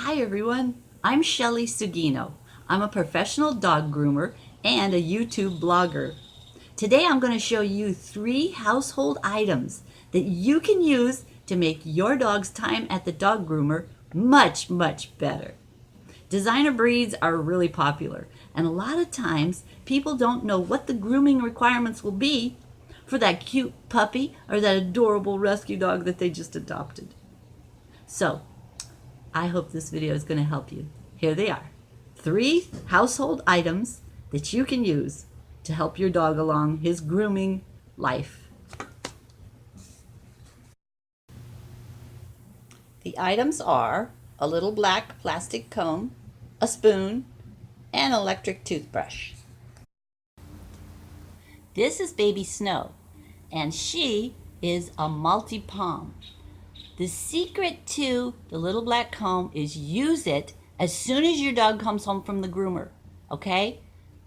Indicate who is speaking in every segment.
Speaker 1: Hi everyone, I'm Shelly Sugino. I'm a professional dog groomer and a YouTube blogger. Today I'm going to show you 3 household items that you can use to make your dog's time at the dog groomer much better. Designer breeds are really popular, and a lot of times people don't know what the grooming requirements will be for that cute puppy or that adorable rescue dog that they just adopted. So, I hope this video is going to help you. Here they are. 3 household items that you can use to help your dog along his grooming life. The items are a little black plastic comb, a spoon, and an electric toothbrush. This is Baby Snow, and she is a multi-palm. The secret to the little black comb is use it as soon as your dog comes home from the groomer, okay?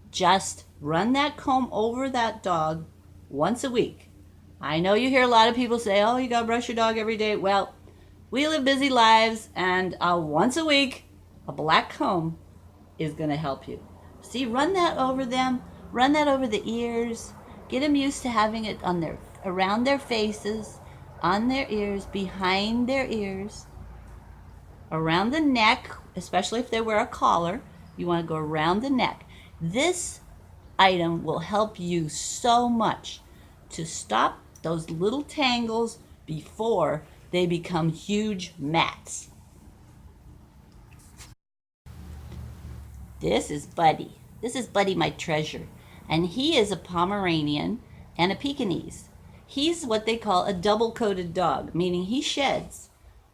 Speaker 1: Just run that comb over that dog once a week. I know you hear a lot of people say, oh, you gotta brush your dog every day. Well, we live busy lives, and once a week, a black comb is gonna help you. See, run that over them, run that over the ears, get them used to having it on their, around their faces, on their ears, behind their ears, around the neck, especially if they wear a collar. You want to go around the neck. This item will help you so much to stop those little tangles before they become huge mats. This is Buddy. This is Buddy, my treasure. And he is a Pomeranian and a Pekingese. He's what they call a double-coated dog, meaning he sheds.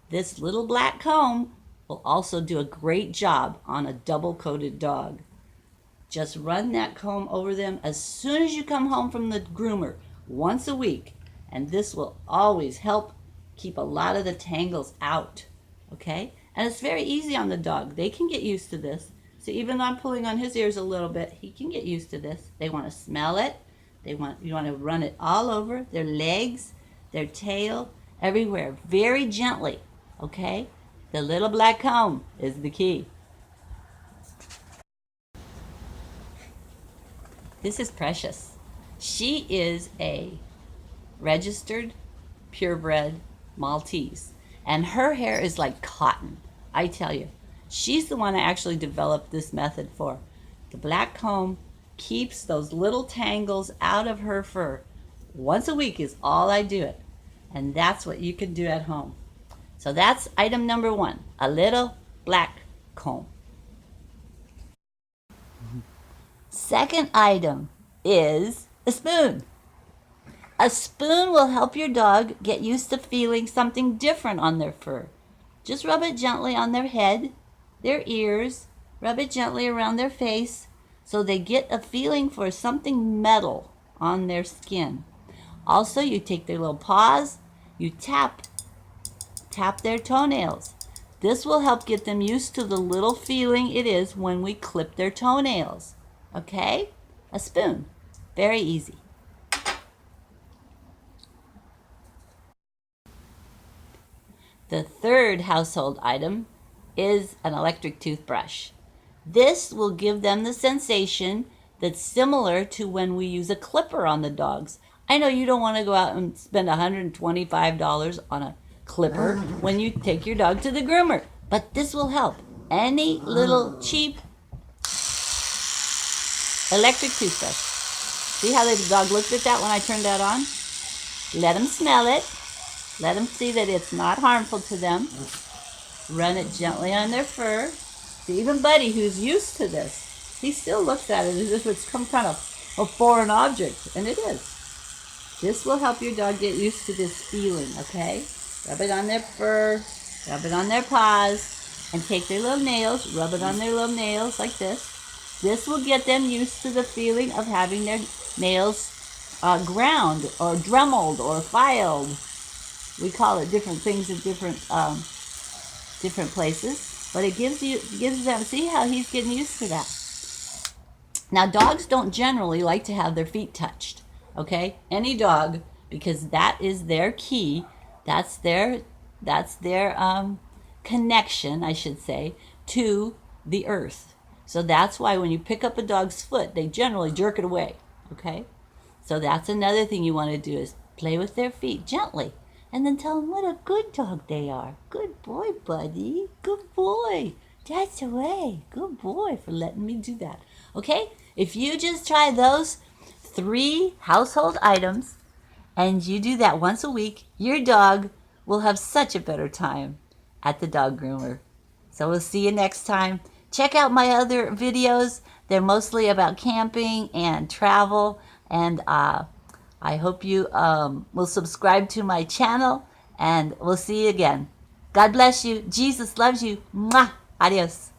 Speaker 1: This little black comb will also do a great job on a double-coated dog. Just run that comb over them as soon as you come home from the groomer, once a week, and this will always help keep a lot of the tangles out, okay? And it's very easy on the dog. They can get used to this. So even though I'm pulling on his ears a little bit, he can get used to this. They want to smell it. You want to run it all over their legs, their tail, everywhere, very gently, okay? The little black comb is the key. This is Precious. She is a registered purebred Maltese, and her hair is like cotton. I tell you, she's the one I actually developed this method for. The black comb keeps those little tangles out of her fur. Once a week is all I do it. And that's what you can do at home. So that's item number 1, a little black comb. Second item is a spoon. A spoon will help your dog get used to feeling something different on their fur. Just rub it gently on their head, their ears, rub it gently around their face, so they get a feeling for something metal on their skin. Also, you take their little paws, you tap their toenails. This will help get them used to the little feeling it is when we clip their toenails. Okay? A spoon. Very easy. The third household item is an electric toothbrush. This will give them the sensation that's similar to when we use a clipper on the dogs. I know you don't want to go out and spend $125 on a clipper when you take your dog to the groomer, but this will help. Any little cheap electric toothbrush. See how the dog looked at that when I turned that on? Let them smell it. Let them see that it's not harmful to them. Run it gently on their fur. Even Buddy, who's used to this, he still looks at it as if it's some kind of a foreign object, and it is. This will help your dog get used to this feeling, okay? Rub it on their fur, rub it on their paws, and take their little nails, rub it on their little nails like this. This will get them used to the feeling of having their nails ground or dremeled or filed. We call it different things in different places. But it gives them, see how he's getting used to that. Now, dogs don't generally like to have their feet touched, okay? Any dog, because that is their key, that's their connection, I should say, to the earth. So that's why when you pick up a dog's foot, they generally jerk it away, okay? So that's another thing you want to do is play with their feet gently and then tell them what a good dog they are. Good boy, buddy. Good boy. That's the way. Good boy for letting me do that. Okay? If you just try those 3 household items and you do that once a week, your dog will have such a better time at the dog groomer. So we'll see you next time. Check out my other videos. They're mostly about camping and travel. And I hope you will subscribe to my channel. And we'll see you again. God bless you. Jesus loves you. Mwah. Adios.